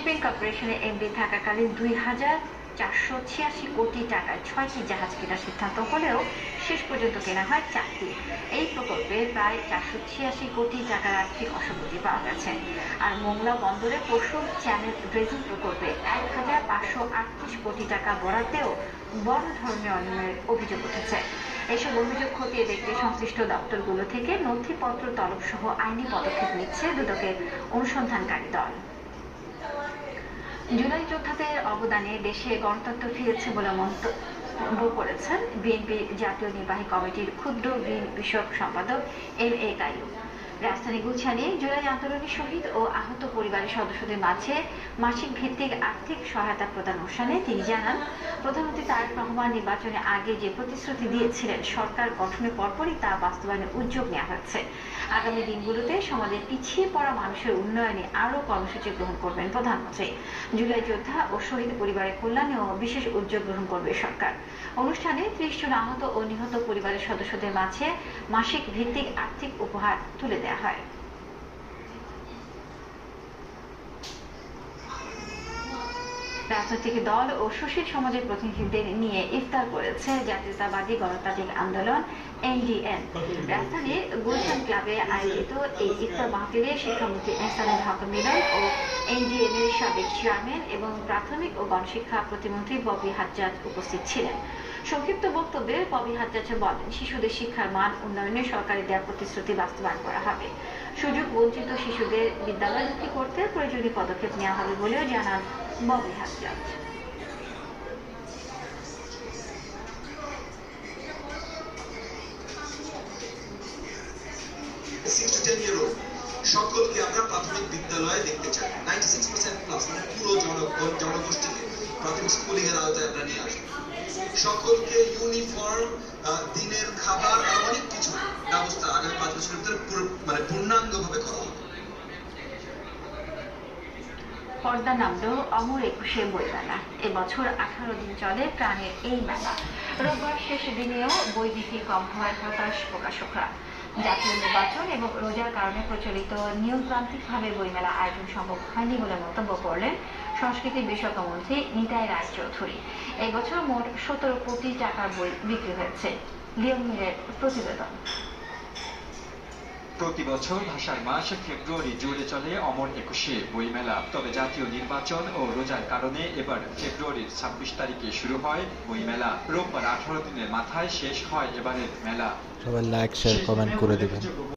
Shipping কর্পোরেশনের MD থাকাকালীন ২,৪৮৬ কোটি টাকায় ৬টি জাহাজ কেনার সিদ্ধান্ত হলেও শেষ পর্যন্ত কেনা হয় ৪টি। এই প্রকল্পে প্রায় ৪৮৬ কোটি টাকার আর্থিক অসঙ্গতি পাওয়া গেছে। আর মোংলা বন্দরে পশুর চ্যানেল ড্রেজিং প্রকল্পে ১,৫৩৮ কোটি টাকা বরাদ্দেও বড় ধরনের অনিয়মের অভিযোগ উঠেছে। এসব অভিযোগ খতিয়ে দেখতে সংশ্লিষ্ট দপ্তরগুলো থেকে নথিপত্র তলব সহ আইনি পদক্ষেপ নিচ্ছে দুদকের অনুসন্ধানকারী দল। জুলাই যোদ্ধাদের অবদানে দেশে গণতন্ত্র ফিরেছে বলে মন্তব্য করেছেন বিএনপির জাতীয় নির্বাহী কমিটির ক্ষুদ্র ঋণ বিষয়ক সম্পাদক এম.এ. কাইয়ুম। রাজধানী গুলশানে জুলাই আন্দোলনে শহীদ ও আহত পরিবারের সদস্যদের মাঝে মাসিক ভিত্তিক আর্থিক সহায়তা প্রদান অনুষ্ঠানে তিনি জানান, প্রধানমন্ত্রী তারেক রহমান নির্বাচনের আগে যে প্রতিশ্রুতি দিয়েছিলেন সরকার গঠনের পরপরই তা বাস্তবায়নের উদ্যোগ নেওয়া হচ্ছে। আগামী দিনগুলোতে সমাজের পিছিয়ে পড়া মানুষের উন্নয়নে আরও কর্মসূচি গ্রহণ করবেন প্রধানমন্ত্রী। জুলাই যোদ্ধা ও শহীদ পরিবারের কল্যাণেও বিশেষ উদ্যোগ গ্রহণ করবে সরকার। অনুষ্ঠানে ৩০ জন আহত ও নিহত পরিবারের সদস্যদের মাঝে মাসিক ভিত্তিক আর্থিক উপহার তুলে দেওয়া হয়। রাজনৈতিক দল ও সুশীল সমাজের প্রতিনিধিদের নিয়ে ইফতার করেছে জাতীয়তাবাদী গণতান্ত্রিক আন্দোলন এনডিএন। রাজধানীর গুলশান ক্লাবে আয়োজিত এই ইফতার মাহফিলে শিক্ষামন্ত্রী এহসানুল হক মিলন ও এনডিএন এর সাবেক চেয়ারম্যান এবং প্রাথমিক ও গণশিক্ষা প্রতিমন্ত্রী ববি হাজ্জাজ উপস্থিত ছিলেন। সংক্ষিপ্ত বক্তব্যে ববি হাজ্জাজ বলেন, শিশুদের শিক্ষার মান উন্নয়নে সরকারি দেওয়া প্রতিশ্রুতি বাস্তবায়ন করা হবে। সুযোগ বঞ্চিত শিশুদের বিদ্যালয়মুখী করতে প্রয়োজনীয় পদক্ষেপ নেওয়া হবে বলেও জানান ববি হাজ্জাজ। সকলকে আমরা প্রাথমিক বিদ্যালয়ে দেখতে চাই। 96% প্লাস মানে পুরো জনগোষ্ঠীকে প্রাথমিক স্কুলিং এর আওতায় আমরা নিয়ে আসবো। সকলকে ইউনিফর্ম, দিনের খাবার আর অনেক কিছু ব্যবস্থা আগামী 5 বছরের ভিতরে মানে পূর্ণাঙ্গভাবে করা হবে। পর্দা নামলো অমর একুশে বইমেলা। এবছর 18 দিন চলে প্রাণের এই মেলা। রোববার শেষ দিনেও বই বিক্রি কম হওয়ায় হতাশ প্রকাশকরা। জাতীয় নির্বাচন এবং রোজার কারণে প্রচলিত নিয়মতান্ত্রিকভাবে বইমেলা আয়োজন সম্ভব হয়নি বলে মন্তব্য করলেন সংস্কৃতি বিষয়ক মন্ত্রী নিতাই রায়চৌধুরী। এই বছর মোট 17 কোটি টাকার বই বিক্রি হয়েছে। লিওন মিলের প্রতিবেদন। প্রতি বছর ভাষার মাস ফেব্রুয়ারি জুড়ে চলে অমর একুশে বইমেলা। তবে জাতীয় নির্বাচন ও রোজার কারণে এবার ফেব্রুয়ারির 26 তারিখে শুরু হয় বইমেলা। রোববার 18 দিনের মাথায় শেষ হয় এবারের মেলা। সবাই লাইক শেয়ার কমেন্ট করে দেবেন।